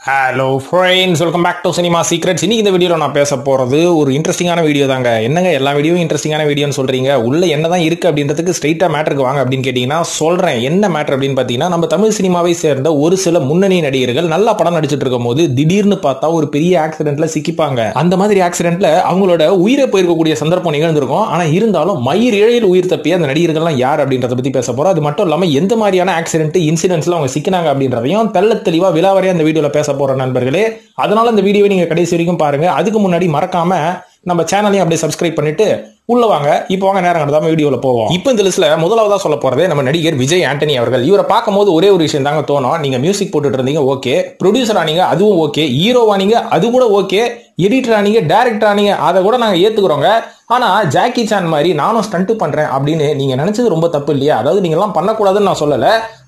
Hello friends, welcome back to cinema secrets. இன்னைக்கு இந்த வீடியோவில் நான் பேச போகிறது ஒரு இன்ட்ரெஸ்டிங்கான வீடியோ தாங்க. என்னங்க எல்லா வீடியோவும் இன்ட்ரெஸ்டிங்கான வீடியோன்னு சொல்கிறீங்க, உள்ள என்ன தான் இருக்குது அப்படின்றதுக்கு ஸ்ட்ரைட்டாக மேட்டருக்கு வாங்க அப்படின்னு கேட்டிங்கன்னா சொல்கிறேன். என்ன மேட்டர் அப்படின்னு பார்த்தீங்கன்னா, நம்ம தமிழ் சினிமாவை சேர்ந்த ஒரு சில முன்னணி நடிகர்கள் நல்லா படம் நடிச்சிட்டு இருக்கும் போது திடீர்னு பார்த்தா ஒரு பெரிய ஆக்சிடென்ட்ல சிக்கிப்பாங்க. அந்த மாதிரி ஆக்சிடென்ட்ல அவங்களோட உயிரை போயிருக்கக்கூடிய சந்தர்ப்பம் நிகழ்ந்திருக்கும். ஆனால் இருந்தாலும் மயிர் இழையில் உயிர் தப்பிய அந்த நடிகர்கள்லாம் யார் அப்படின்றத பற்றி பேச போகிறோம். அது மட்டும் இல்லாமல் எந்த மாதிரியான ஆக்சிடென்ட் இன்சிடென்ட்ஸ்ல அவங்க சிக்கினாங்க அப்படின்றதையும் தெள்ள தெளிவாக விலாவரியா இந்த வீடியோவில் பேச போற நண்பர்களே. அதனால இந்த வீடியோவை நீங்க கடைசி வரைக்கும் பாருங்க. அதுக்கு முன்னாடி மறக்காம நம்ம சேனலையும் அப்படியே சப்ஸ்கிரைப் பண்ணிட்டு உள்ள வாங்க. இப்போ வாங்க, நேரம் கடத்தாம வீடியோல போவோம். இப்போ இந்த லிஸ்ட்ல முதலாவதா சொல்ல போறதே நம்ம நடிகர் விஜய் ஆண்டனி அவர்கள். இவரை பார்க்கும்போது ஒரே ஒரு விஷயம் தாங்க தோணும். நீங்க மியூசிக் போட்டுட்டு இருந்தீங்க, ஓகே. ப்ரொடியூசர் ஆனீங்க, அதுவும் ஓகே. ஹீரோ ஆனீங்க, அது கூட ஓகே. எடிட்டர் ஆனீங்க, டைரக்டர் ஆனீங்க, அதை கூட நாங்க ஏத்துக்கிறோங்க. ஆனா ஜாக்கி சான் மாதிரி நானும் ஸ்டண்ட் பண்றேன் அப்படின்னு நீங்க நினைச்சது ரொம்ப தப்பு இல்லையா? அதாவது நீங்க எல்லாம் பண்ணக்கூடாதுன்னு நான் சொல்லல.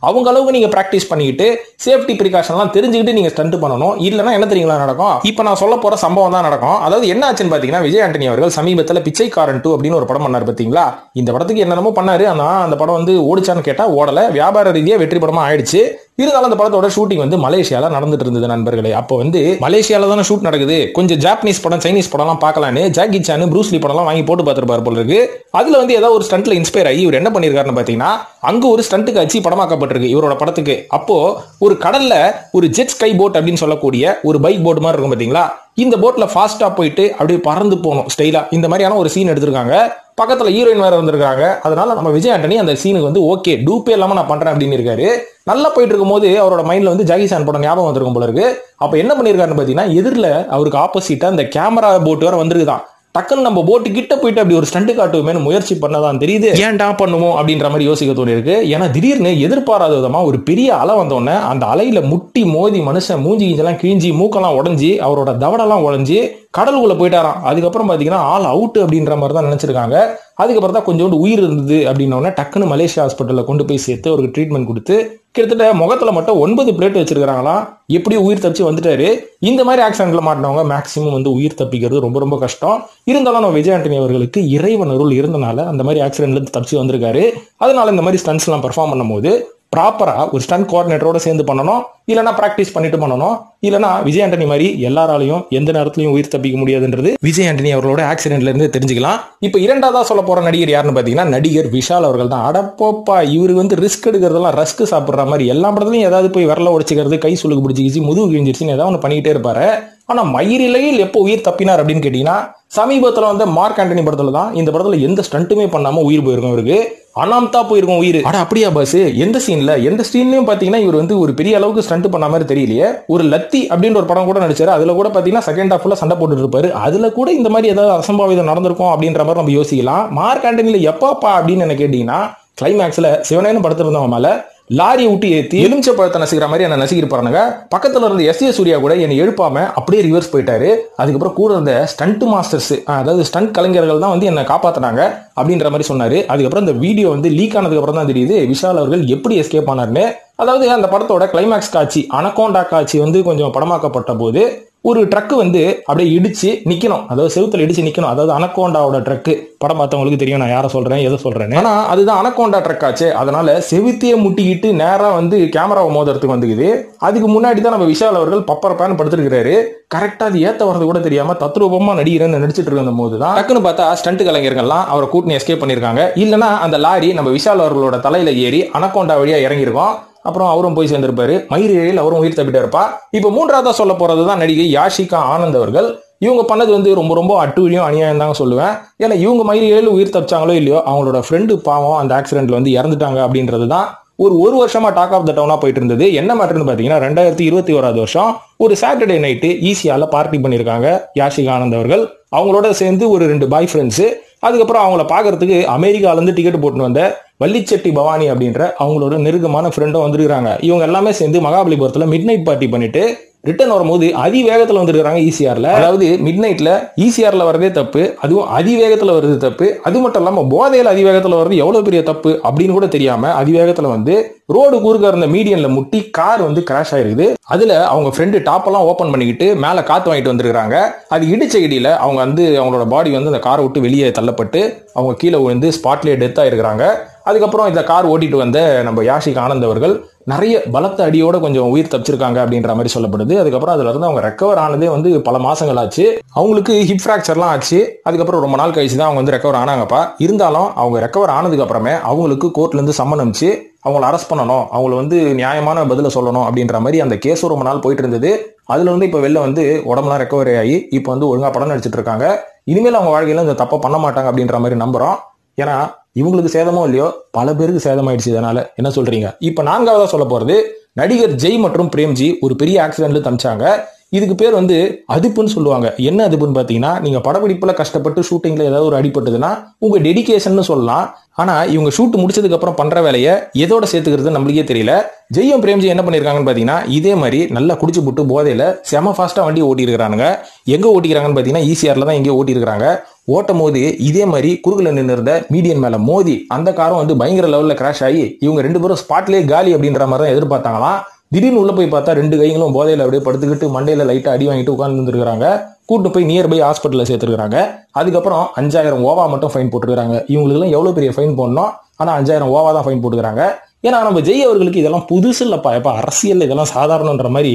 அவங்க அளவுக்கு நீங்க பிராக்டிஸ் பண்ணிக்கிட்டு சேஃப்டி பிரிகாஷன் எல்லாம் தெரிஞ்சுக்கிட்டு நீங்க ஸ்டண்ட் பண்ணணும். இல்லைன்னா என்ன தெரியுங்களா நடக்கும்? இப்ப நான் சொல்ல போற சம்பவம் தான் நடக்கும். அதாவது என்ன ஆச்சுன்னு பாத்தீங்கன்னா, விஜய் ஆண்டனி அவர்கள் சமீபத்தில் பிச்சைக்காரன் 2 அப்படின்னு ஒரு படம் பண்ணாரு பாத்தீங்களா? இந்த படத்துக்கு என்னென்னமோ பண்ணாரு. ஆனா அந்த படம் வந்து ஓடிச்சான்னு கேட்டா ஓடல. வியாபார ரீதியா வெற்றி படமா ஆயிடுச்சு. இருந்தாலும் அந்த படத்தோட ஷூட்டிங் வந்து மலேசியால நடந்துட்டு இருந்தது நண்பர்களே. அப்போ வந்து மலேசியால தானே ஷூட் நடக்குது, கொஞ்சம் ஜாப்பனீஸ் படம் சைனீஸ் படம்லாம் பார்க்கலான்னு ஜாக்கி சான் ப்ரூஸ்லி படம்லாம் வாங்கி போட்டு பார்த்துருப்பாரு போல இருக்கு. அதுல வந்து ஏதாவது ஒரு ஸ்டண்ட்ல இன்ஸ்பயர் ஆகி இவர் என்ன பண்ணிருக்காருன்னு பாத்தீங்கன்னா, அங்க ஒரு ஸ்டண்ட் காட்சி படமாக்கப்பட்டிருக்கு இவரோட படத்துக்கு. அப்போ ஒரு கடல்ல ஒரு ஜெட் ஸ்கை போட் அப்படின்னு சொல்லக்கூடிய ஒரு பைக் போட் மாதிரி இருக்கும் பாத்தீங்களா? இந்த போட்ல ஃபாஸ்டா போயிட்டு அப்படியே பறந்து போகணும் ஸ்டைலா. இந்த மாதிரியான ஒரு சீன் எடுத்திருக்காங்க. பக்கத்துல ஹீரோயின் வேற வந்திருக்காங்க. அதனால நம்ம விஜய் ஆண்டனி அந்த சீனுக்கு வந்து ஓகே, டூப்பே இல்லாம நான் பண்றேன் அப்படின்னு இருக்காரு. நல்லா போயிட்டு இருக்கும் போது அவரோட மைண்ட்ல வந்து ஜாக்கி சான் படம் ஞாபகம் வந்திருக்கும் போல இருக்கு. அப்ப என்ன பண்ணிருக்காருன்னு பாத்தீங்கன்னா, எதிரில அவருக்கு ஆப்போசிட்டா இந்த கேமரா போட் வேற வந்திருக்குதான். டக்குன்னு நம்ம போட்டு கிட்ட போயிட்டு அப்படி ஒரு ஸ்டண்ட் காட்டுவோமே முயற்சி பண்ணதான் தெரியுது. ஏன்டா பண்ணுவோம் அப்படின்ற மாதிரி யோசிக்க தோணி இருக்கு. ஏன்னா திடீர்னு எதிர்பாராத விதமா ஒரு பெரிய அலை வந்தோடனே அந்த அலையில முட்டி மோதி மனுஷன் மூஞ்சி கிஞ்செல்லாம் கிழிஞ்சி மூக்கெல்லாம் உடஞ்சி அவரோட தவடெல்லாம் உடஞ்சி கடலுக்குள்ள போயிட்டாராம். அதுக்கப்புறம் பாத்தீங்கன்னா ஆல் அவுட் அப்படின்ற மாதிரி தான் நினைச்சிருக்காங்க. அதுக்கப்புறம் தான் கொஞ்சோண்டு உயிர் இருந்தது அப்படின்னோடனே டக்குன்னு மலேசியா ஹாஸ்பிட்டல்ல கொண்டு போய் சேர்த்து அவருக்கு ட்ரீட்மெண்ட் கொடுத்து கிட்டத்தட்ட முகத்துல மட்டும் 9 பிளேட் வச்சிருக்காங்களாம். எப்படியும் உயிர் தப்பிச்சு வந்துட்டாரு. இந்த மாதிரி ஆக்சிடென்ட்ல மாட்டினவங்க மேக்சிமம் வந்து உயிர் தப்பிக்கிறது ரொம்ப ரொம்ப கஷ்டம். இருந்தாலும் நம்ம விஜய் ஆண்டனி அவர்களுக்கு இறைவன் அருள் இருந்தனால அந்த மாதிரி ஆக்சிடென்ட்ல இருந்து தப்பிச்சு வந்திருக்காரு. அதனால இந்த மாதிரி ஸ்டண்ட்ஸ் எல்லாம் பெர்ஃபார்ம் பண்ணும்போது ப்ராப்பரா ஒரு ஸ்டண்ட் கோஆர்டினேட்டரோட சேர்ந்து பண்ணணும். இல்லைன்னா பிராக்டிஸ் பண்ணிட்டு பண்ணணும். இல்லைன்னா விஜய் ஆண்டனி மாதிரி எல்லாராலையும் எந்த நேரத்திலையும் உயிர் தப்பிக்க முடியாதுன்றது விஜய் ஆண்டனி அவர்களோட ஆக்சிடென்ட்ல இருந்து தெரிஞ்சுக்கலாம். இப்ப இரண்டாவதா சொல்ல போற நடிகர் யாருன்னு பாத்தீங்கன்னா, நடிகர் விஷால் அவர்கள் தான். அடப்போப்பா, இவரு வந்து ரிஸ்க் எடுக்கிறதெல்லாம் ரஸ்க் சாப்பிடுற மாதிரி எல்லா படத்துலயும் ஏதாவது போய் விரல உடைச்சிக்கிறது, கை சுளுக்கு பிடிச்சிக்கிச்சு, முதுகு கிழிஞ்சிருச்சுன்னு ஏதாவது ஒன்று பண்ணிக்கிட்டே இருப்பாரு. ஆனா மயிரிலையில் எப்போ உயிர் தப்பினார் அப்படின்னு கேட்டீங்கன்னா, சமீபத்தில் வந்து மார்க் ஆண்டனி படத்துல தான். இந்த படத்துல எந்த ஸ்டண்ட்டுமே பண்ணாம உயிர் போயிருக்கும் இவருக்கு. அனாம்தா போயிருக்கும் உயிர். ஆனா அப்படியா பாஸ்? எந்த சீன்லயும் பாத்தீங்கன்னா இவர் வந்து ஒரு பெரிய அளவுக்கு ஸ்டண்ட் பண்ண மாதிரி தெரியலையே. ஒரு லத்தி அப்படின்ற ஒரு படம் கூட நடிச்சாரு. அதுல கூட பாத்தீங்கன்னா செகண்ட் ஹாஃப்ல சண்டை போட்டுட்டு இருப்பாரு. அதுல கூட இந்த மாதிரி ஏதாவது அசம்பாவிதம் நடந்திருக்கும் அப்படின்ற மாதிரி நம்ம யோசிக்கலாம். மார்க் ஆண்டனில எப்பப்பா அப்படின்னு என்ன கேட்டீங்கன்னா, கிளைமேக்ஸ்ல சிவனேன்னு படுத்திருந்தவங்க மேல லாரியை விட்டு ஏத்தி எலுமிச்சை பழத்தை நசிக்கிற மாதிரி என்ன நசிக்கிருப்பாருங்க. பக்கத்துல இருந்த எஸ் ஏ சூர்யா கூட என்னை எழுப்பாம அப்படியே ரிவர்ஸ் போயிட்டாரு. அதுக்கப்புறம் கூட இருந்த ஸ்டண்ட் மாஸ்டர்ஸ், அதாவது ஸ்டண்ட் கலைஞர்கள் தான் வந்து என்ன காப்பாத்தினாங்க அப்படின்ற மாதிரி சொன்னாரு. அதுக்கப்புறம் இந்த வீடியோ வந்து லீக் ஆனதுக்கு அப்புறம் தான் தெரியுது விஷால் அவர்கள் எப்படி எஸ்கேப் ஆனார்னு. அதாவது அந்த படத்தோட கிளைமேக்ஸ் காட்சி, அனகோண்டா காட்சி வந்து கொஞ்சம் படமாக்கப்பட்ட போது ஒரு ட்ரக் வந்து அப்படியே இடிச்சு நிக்கணும், அதாவது செவுத்துல இடிச்சு நிக்கணும். அதாவது அனகோண்டாவோட ட்ரக் படம் பார்த்தவங்களுக்கு தெரியும் நான் யாரை சொல்றேன் எதை சொல்றேன்னு. ஆனா அதுதான் அனகோண்டா ட்ரக் ஆச்சு. அதனால செவுத்திய முட்டிக்கிட்டு நேரா வந்து கேமராவை மோதுறதுக்கு வந்துக்குது. அதுக்கு முன்னாடி தான் நம்ம விஷால் அவர்கள் பப்பர் பேன் படுத்திருக்கிறாரு. கரெக்டா அது ஏத்த வரது கூட தெரியாம தத்ரூபமா நடிகரன்னு நடிச்சிட்டு இருந்த போது தான் டக்குன்னு பார்த்தா ஸ்டண்ட் கலைஞர்கள்லாம் அவரை கூட்டணி எஸ்கேப் பண்ணிருக்காங்க. இல்லைன்னா அந்த லாரி நம்ம விஷால் அவர்களோட தலையில ஏறி அனகோண்டா வழியா இறங்கிருக்கோம். அப்புறம் அவரும் போய் சேர்ந்திருப்பாரு. மயிரிழையில் அவரும் உயிர் தப்பிட்டு இருப்பா. இப்ப மூன்றாவதா சொல்ல போறதுதான் நடிகை யாஷிகா ஆனந்த் அவர்கள். இவங்க பண்ணது வந்து ரொம்ப ரொம்ப அட்டூழியம் அநியாயம் தாங்க சொல்லுவேன். ஏன்னா இவங்க மயிரிழையில் உயிர் தப்பிச்சாங்களோ இல்லையோ, அவங்களோட ஃப்ரெண்டு பாவம் அந்த ஆக்சிடென்ட்ல வந்து இறந்துட்டாங்க அப்படின்றது தான் ஒரு வருஷமா டாக் ஆஃப் த டவுனா போயிட்டு இருந்தது. என்ன மேட்டர்னு பாத்தீங்கன்னா, 2021 வருஷம் ஒரு சாட்டர்டே நைட்டு ஈசியால பார்ட்டி பண்ணிருக்காங்க யாஷிகா ஆனந்த் அவர்கள். அவங்களோட சேர்ந்து ஒரு 2 பாய் ஃப்ரெண்ட்ஸ், அதுக்கப்புறம் அவங்கள பாக்குறதுக்கு அமெரிக்கால இருந்து டிக்கெட் போட்டு வந்த வள்ளிச்செட்டி பவானி அப்படின்ற அவங்களோட நெருக்கமான ஃப்ரெண்டும் வந்துருக்காங்க. இவங்க எல்லாமே சேர்ந்து மகாபலிபுரத்துல மிட் நைட் பார்ட்டி பண்ணிட்டு ரிட்டர்ன் வரும்போது அதிவேகத்துல வந்துருக்காங்க ஈசிஆர்ல. அதாவது மிட் நைட்ல ஈசிஆர்ல வரதே தப்பு, அதுவும் அதிவேகத்துல வருது தப்பு. அது மட்டும் இல்லாம போதையில அதிவேகத்துல வருது எவ்வளவு பெரிய தப்பு அப்படின்னு கூட தெரியாம அதிவேகத்துல வந்து ரோடு குறுக்க இருந்த மீடியன்ல முட்டி கார் வந்து கிராஷ் ஆயிருக்குது. அதுல அவங்க ஃப்ரெண்டு டாப் எல்லாம் ஓபன் பண்ணிக்கிட்டு மேல காத்து வாங்கிட்டு வந்திருக்காங்க. அது இடிச்ச இடியில அவங்க வந்து அவங்களோட பாடி வந்து அந்த காரை விட்டு வெளியே தள்ளப்பட்டு அவங்க கீழே விழுந்து ஸ்பாட்லயே டெத் ஆயிருக்காங்க. அதுக்கப்புறம் இந்த கார் ஓட்டிட்டு வந்த நம்ம யாஷிக் ஆனந்த் அவர்கள் நிறைய பலத்த அடியோட கொஞ்சம் உயிர் தப்பிச்சிருக்காங்க அப்படின்ற மாதிரி சொல்லப்படுது. அதுக்கப்புறம் அதுல இருந்து அவங்க ரெக்கவர் ஆனதே வந்து பல மாசங்கள் ஆச்சு. அவங்களுக்கு ஹிப் ஃபிராக்சர்லாம் ஆச்சு. அதுக்கப்புறம் ரொம்ப நாள் கழிச்சு தான் அவங்க வந்து ரெக்கவர் ஆனாங்கப்பா. இருந்தாலும் அவங்க ரெக்கவர் ஆனதுக்கு அப்புறமே அவங்களுக்கு கோர்ட்ல இருந்து சம்மன் அனுப்பிச்சு அவங்களை அரெஸ்ட் பண்ணணும், அவங்களை வந்து நியாயமான பதில சொல்லணும் அப்படின்ற மாதிரி அந்த கேஸும் ரொம்ப நாள் போயிட்டு இருந்தது. அதுல வந்து இப்ப வெளில வந்து உடம்புலாம் ரெக்கவரி ஆகி இப்ப வந்து ஒழுங்கா படம் நடிச்சிட்டு இருக்காங்க. இனிமேல் அவங்க வாழ்க்கையில இந்த தப்பை பண்ண மாட்டாங்க அப்படின்ற மாதிரி நம்புறோம். ஏன்னா இவங்களுக்கு சேதமோ இல்லையோ பல பேருக்கு சேதமாயிடுச்சு. இதனால என்ன சொல்றீங்க? இப்ப நான்காவதா சொல்ல போறது, நடிகர் ஜெய் மற்றும் பிரேம்ஜி ஒரு பெரிய ஆக்சிடென்ட்ல தம்பிச்சாங்க. இதுக்கு பேர் வந்து அதிப்புன்னு சொல்லுவாங்க. என்ன அதிப்புன்னு பாத்தீங்கன்னா, நீங்க படப்பிடிப்புல கஷ்டப்பட்டு ஷூட்டிங்ல ஏதாவது ஒரு அடிபட்டதுன்னா உங்க டெடிகேஷன் சொல்லலாம். ஆனா இவங்க ஷூட் முடிச்சதுக்கு அப்புறம் பண்ற வேலையை எதோட சேர்த்துக்கிறது நம்மளுக்கே தெரியல. ஜெய்யும் பிரேம்ஜி என்ன பண்ணிருக்காங்கன்னு பாத்தீங்கன்னா, இதே மாதிரி நல்லா குடிச்சு போட்டு போதையில செம ஃபாஸ்டா வண்டி ஓட்டி இருக்கிறாங்க. எங்க ஓட்டிக்கிறாங்கன்னு பாத்தீங்கன்னா ஈசிஆர்ல தான் எங்கேயோ ஓட்டி இருக்கிறாங்க. ஓட்டும் போது இதே மாதிரி குறுகுல நின்று இருந்த மீடியன் மேல மோதி அந்த காரம் வந்து பயங்கர லெவல்ல கிராஷ் ஆகி இவங்க 2 பேரும் ஸ்பாட்லயே காலி அப்படின்ற மாதிரி தான் எதிர்பார்த்தாங்களாம். திடீர்னு உள்ள போய் பார்த்தா 2 கைகளும் போதையில அப்படியே படுத்துக்கிட்டு மண்டையில லைட்டா அடி வாங்கிட்டு உட்கார்ந்து இருந்திருக்காங்க. கூட்டு போய் நியர்பை ஹாஸ்பிட்டல்ல சேர்த்திருக்காங்க. அதுக்கப்புறம் 5000 ஓவா மட்டும் ஃபைன் போட்டுருக்காங்க. இவங்களுக்கு எல்லாம் எவ்வளவு பெரிய ஃபைன் போடணும், ஆனா 5000 ஓவா தான் ஃபைன் போட்டுக்கிறாங்க. ஏன்னா நம்ம ஜெய் அவர்களுக்கு இதெல்லாம் புதுசு இல்லப்பா. எப்ப அரசியல் இதெல்லாம் சாதாரணன்ற மாதிரி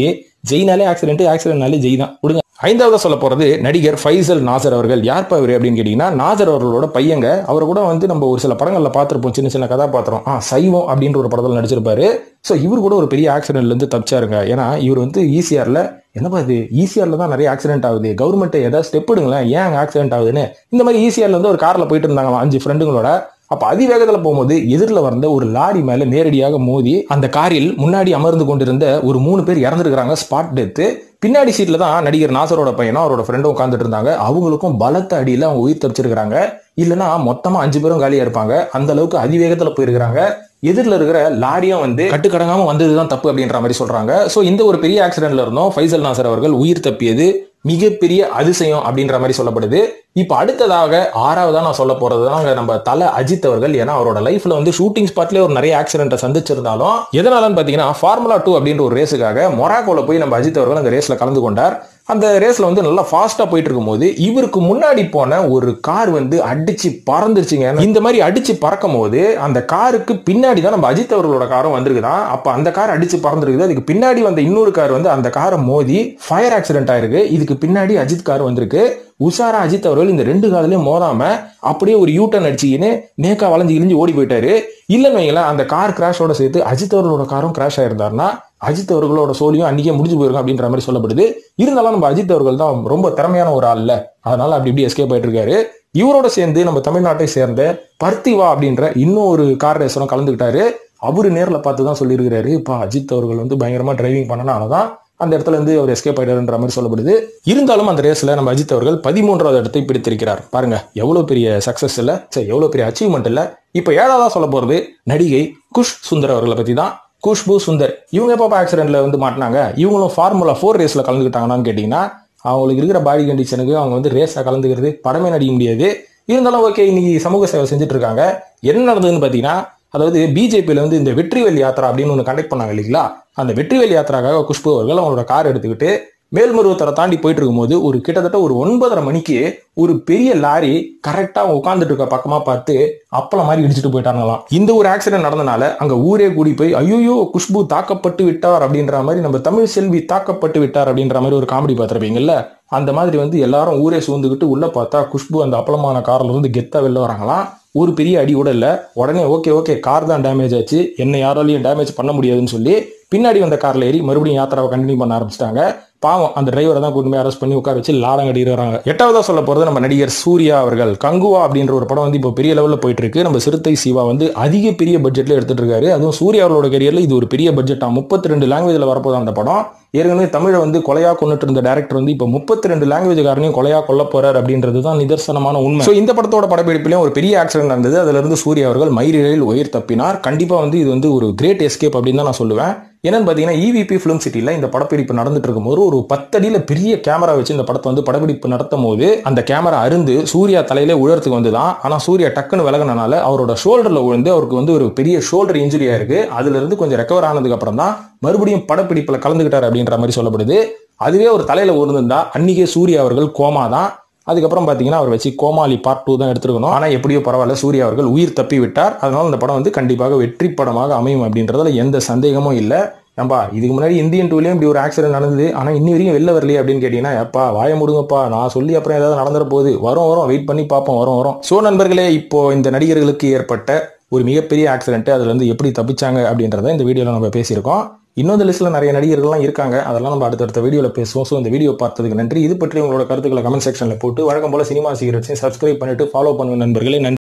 ஜெய்னாலே ஆக்சிடென்ட்னாலே ஜெய் தான் விடுங்க. 5வதா சொல்ல போறது நடிகர் ஃபைசல் நாசர் அவர்கள். யார்ப்பா இவரு அப்படின்னு கேட்டீங்கன்னா, நாசர் அவர்களோட பையங்க. அவரை கூட வந்து நம்ம ஒரு சில படங்கள்ல பார்த்திருப்போம், சின்ன சின்ன கதாபாத்திரம். சைவம் அப்படின்ற ஒரு படத்துல நடிச்சிருப்பாரு. சோ இவர் கூட ஒரு பெரிய ஆக்சிடென்ட்ல இருந்து தப்பிச்சாருங்க. ஏன்னா இவர் வந்து ஈசிஆர்ல என்னப்பா இது ஈசிஆர்ல தான் நிறைய ஆக்சிடென்ட் ஆகுது, கவர்மெண்ட் ஏதாவது ஸ்டெப் எடுங்களேன், ஏன் அங்க ஆக்சிடென்ட் ஆகுதுன்னு இந்த மாதிரி ஈசிஆர்ல இருந்து ஒரு கார்ல போயிட்டு இருந்தாங்க 5 ஃப்ரெண்டுங்களோட. அப்ப அதிவேகத்துல போகும்போது எதிரில் வந்த ஒரு லாரி மேல நேரடியாக மோதி அந்த காரில் முன்னாடி அமர்ந்து கொண்டிருந்த ஒரு 3 பேர் இறந்துருக்காங்க, ஸ்பாட் டெத்து. பின்னாடி சீட்ல தான் நடிகர் நாசரோட பையனும் அவரோட ஃப்ரெண்டும் உட்காந்துட்டு இருந்தாங்க. அவங்களுக்கும் பலத்த அடியில அவங்க உயிர் தப்பிச்சிருக்காங்க. இல்லைன்னா மொத்தமா 5 பேரும் காலியா இருப்பாங்க. அந்த அளவுக்கு அதிவேகத்துல போயிருக்காங்க. எதிரில் இருக்கிற லாரியும் வந்து கட்டுக்கடங்காம வந்ததுதான் தப்பு அப்படின்ற மாதிரி சொல்றாங்க. சோ இந்த ஒரு பெரிய ஆக்சிடென்ட்ல இருந்தும் ஃபைசல் நாசர் அவர்கள் உயிர் தப்பியது மிகப்பெரிய அதிசயம் அப்படின்ற மாதிரி சொல்லப்படுது. இப்ப அடுத்ததாக 6வதா நான் சொல்ல போறதுதான் நம்ம தல அஜித் அவர்கள். ஏன்னா அவரோட லைஃப்ல வந்து ஷூட்டிங் ஸ்பாட்லயே ஒரு நிறைய ஆக்சிடென்ட்டை சந்திச்சிருந்தாலும் எதனாலன்னு பாத்தீங்கன்னா ஃபார்முலா 2 அப்படின்ற ஒரு ரேஸுக்காக மொராக்கோல போய் நம்ம அஜித் அவர்கள் அந்த ரேஸ்ல கலந்து கொண்டார். அந்த ரேஸ்ல வந்து நல்லா ஃபாஸ்டா போயிட்டு இருக்கும் போது இவருக்கு முன்னாடி போன ஒரு கார் வந்து அடிச்சு பறந்துருச்சுங்க. இந்த மாதிரி அடிச்சு பறக்கும் போது அந்த காருக்கு பின்னாடி தான் நம்ம அஜித் அவர்களோட காரும் வந்திருக்குதான். அப்ப அந்த கார் அடிச்சு பறந்துருக்குது. அதுக்கு பின்னாடி வந்த இன்னொரு கார் வந்து அந்த காரை மோதி ஃபயர் ஆக்சிடென்ட் ஆயிருக்கு. இதுக்கு பின்னாடி அஜித் கார் வந்திருக்கு. உஷாரா அஜித் அவர்கள் இந்த 2 காதலையும் மோதாம அப்படியே ஒரு யூட்டர்ன் அடிச்சுக்கின்னு நேக்கா வளைஞ்சு கிழிஞ்சு ஓடி போயிட்டாரு. இல்லன்னு வைங்களேன், அந்த கார் கிராஷோட சேர்த்து அஜித் அவர்களோட காரும் கிராஷ் ஆயிருந்தாருன்னா அஜித் அவர்களோட சோழியும் அன்னைக்கே முடிஞ்சு போயிருக்கும் அப்படின்ற மாதிரி சொல்லப்படுது. இருந்தாலும் நம்ம அஜித் அவர்கள் தான் ரொம்ப திறமையான ஒரு ஆள் இல்ல, அதனால அப்படி இப்படி எஸ்கேப் ஆயிட்டு இருக்காரு. இவரோட சேர்ந்து நம்ம தமிழ்நாட்டை சேர்ந்த பர்த்திவா அப்படின்ற இன்னொரு கார் ரேசரும் கலந்துக்கிட்டாரு. அவரு நேரில் பார்த்து தான் சொல்லியிருக்கிறாரு, இப்ப அஜித் அவர்கள் வந்து பயங்கரமா டிரைவிங் பண்ணனாலதான் அந்த இடத்துல இருந்து அவர் எஸ்கேப் ஆயிடுற மாதிரி சொல்லப்படுது. இருந்தாலும் அந்த ரேஸ்ல நம்ம அஜித் அவர்கள் 13வது இடத்தை பிடித்திருக்கிறார். பாருங்க எவ்வளவு பெரிய சக்சஸ் இல்ல, எவ்வளவு பெரிய அச்சீவ்மெண்ட் இல்ல. இப்ப 7வதா சொல்ல போறது நடிகை குஷ் சுந்தர் அவர்களை பத்தி தான். குஷ்பு சுந்தர் இவங்க எப்ப ஆக்சிடென்ட்ல வந்து மாட்டினாங்க, இவங்களும் ஃபார்முலா 4 ரேஸ்ல கலந்துக்கிட்டாங்கன்னு கேட்டீங்கன்னா, அவங்களுக்கு இருக்கிற பாடி கண்டிஷனுக்கு அவங்க வந்து ரேஸா கலந்துக்கிறது படமே நடிக்க முடியாது. இருந்தாலும் ஓகே, இன்னைக்கு சமூக சேவை செஞ்சுட்டு இருக்காங்க. என்ன நடந்ததுன்னு பாத்தீங்கன்னா, அதாவது பிஜேபியில வந்து இந்த வெற்றிவேல் யாத்திரா அப்படின்னு ஒன்று கண்டக்ட் பண்ணாங்க இல்லைங்களா, அந்த வெற்றிவேல் யாத்திராக்காக குஷ்பு அவர்கள் அவங்களோட கார் எடுத்துக்கிட்டு மேல்மருவத்தரை தாண்டி போயிட்டு இருக்கும்போது ஒரு கிட்டத்தட்ட ஒரு 9:30 மணிக்கு ஒரு பெரிய லாரி கரெக்டா உட்காந்துட்டு இருக்க பக்கமா பார்த்து அப்பளம் மாதிரி இடிச்சுட்டு போயிட்டாங்களாம். இந்த ஒரு ஆக்சிடென்ட் நடந்தனால அங்க ஊரே கூடி போய் ஐயோ குஷ்பு தாக்கப்பட்டு விட்டார் அப்படின்ற மாதிரி, நம்ம தமிழ் செல்வி தாக்கப்பட்டு விட்டார் அப்படின்ற மாதிரி ஒரு காமெடி பார்த்திருப்பீங்கல்ல, அந்த மாதிரி வந்து எல்லாரும் ஊரே சூழ்ந்துக்கிட்டு உள்ள பார்த்தா குஷ்பு அந்த அப்பளமான கார்ல இருந்து கெத்தா வெளில வராங்களாம். ஒரு பெரிய அடி கூட இல்ல. உடனே ஓகே கார் தான் டேமேஜ் ஆச்சு, என்ன யாராலையும் டேமேஜ் பண்ண முடியாதுன்னு சொல்லி பின்னாடி வந்த கார்ல ஏறி மறுபடியும் யாத்திராவை கண்டினியூ பண்ண ஆரம்பிச்சிட்டாங்க. பாவம் அந்த டிரைவரை தான் கூட்டு போய் அரெஸ்ட் பண்ணி உட்கார வச்சு லாடம் கட்டிட்டு வராங்க. 8வதா சொல்ல போறது நம்ம நடிகர் சூர்யா அவர்கள். கங்குவா அப்படின்ற ஒரு படம் வந்து இப்போ பெரிய லெவல்ல போயிட்டு இருக்கு. நம்ம சிறுத்தை சிவா வந்து அதிக பெரிய பட்ஜெட்ல எடுத்துட்டு இருக்காரு. அதுவும் சூர்யா அவர்களோட கரியர்ல இது ஒரு பெரிய பட்ஜெட்டா 32 லாங்குவேஜ்ல வரப்போது அந்த படம். ஏற்கனவே தமிழை வந்து கொலையா கொண்டுட்டு இருந்த டைரக்டர் வந்து இப்போ 32 லாங்குவேஜ்காரனையும் கொலையா கொல்ல போறார் அப்படின்றது தான் நிதர்சனமான உண்மை. ஸோ இந்த படத்தோட படப்பிடிப்பிலையும் ஒரு பெரிய ஆக்சிடென்ட் நடந்தது. அதுல இருந்து சூர்யா அவர்கள் மயிரிழையில் உயிர் தப்பினார். கண்டிப்பா வந்து இது வந்து ஒரு கிரேட் எஸ்கேப் அப்படின்னு தான் நான் சொல்லுவேன். என்னன்னு பாத்தீங்கன்னா, EVP ஃபிலிம் சிட்டில இந்த படப்பிடிப்பு நடந்துட்டு இருக்கும்போது ஒரு 10 அடியில பெரிய கேமரா வச்சு இந்த படத்தை வந்து படப்பிடிப்பு நடத்தும் போது அந்த கேமரா அருந்து சூர்யா தலையில உயரத்துக்கு வந்துதான். ஆனா சூர்யா டக்குன்னு விலகினால அவரோட ஷோல்டர்ல விழுந்து அவருக்கு வந்து ஒரு பெரிய ஷோல்டர் இன்ஜுரியா இருக்கு. அதுல இருந்து கொஞ்சம் ரெக்கவர் ஆனதுக்கு அப்புறம் தான் மறுபடியும் படப்பிடிப்புல கலந்துகிட்டாரு அப்படின்ற மாதிரி சொல்லப்படுது. அதுவே ஒரு தலையில விழுந்திருந்தா அன்னைக்கே சூர்யா அவர்கள் கோமா தான். அதுக்கப்புறம் பார்த்தீங்கன்னா அவர் வச்சு கோமாளி பார்ட் 2 தான் எடுத்துருக்கணும். ஆனால் எப்படியோ பரவாயில்ல, சூர்யா அவர்கள் உயிர் தப்பி விட்டார். அதனால இந்த படம் வந்து கண்டிப்பாக வெற்றி படமாக அமையும் அப்படின்றதுல எந்த சந்தேகமும் இல்லை. நம்பா இதுக்கு முன்னாடி இந்தியன் 2லயும் இப்படி ஒரு ஆக்சிடென்ட் நடந்தது, ஆனால் இன்னி வரைக்கும் வெளில வரலையே அப்படின்னு கேட்டீங்கன்னா, எப்பா வாய முடுங்கப்பா, நான் சொல்லி அப்புறம் ஏதாவது நடந்துற போகுது, வரும் வெயிட் பண்ணி பார்ப்போம், வரும். ஸோ நண்பர்களே, இப்போ இந்த நடிகர்களுக்கு ஏற்பட்ட ஒரு மிகப்பெரிய ஆக்சிடென்ட், அதுல இருந்து எப்படி தப்பிச்சாங்க அப்படின்றத இந்த வீடியோல நம்ம பேசியிருக்கோம். இன்னொரு லிஸ்ட்ல நிறைய நடிகர்கள்லாம் இருக்காங்க, அதெல்லாம் நம்ம அடுத்தடுத்த வீடியோல பேசுவோம். ஸோ இந்த வீடியோ பார்த்ததுக்கு நன்றி. இது பற்றி உங்களோட கருத்துக்களை கமெண்ட் செக்ஷன்ல போட்டு வழக்கம் போல சினிமா சீக்ரெட்ஸையும் சப்ஸ்கிரைப் பண்ணிட்டு ஃபாலோ பண்ணுங்க நண்பர்களே. நன்றி.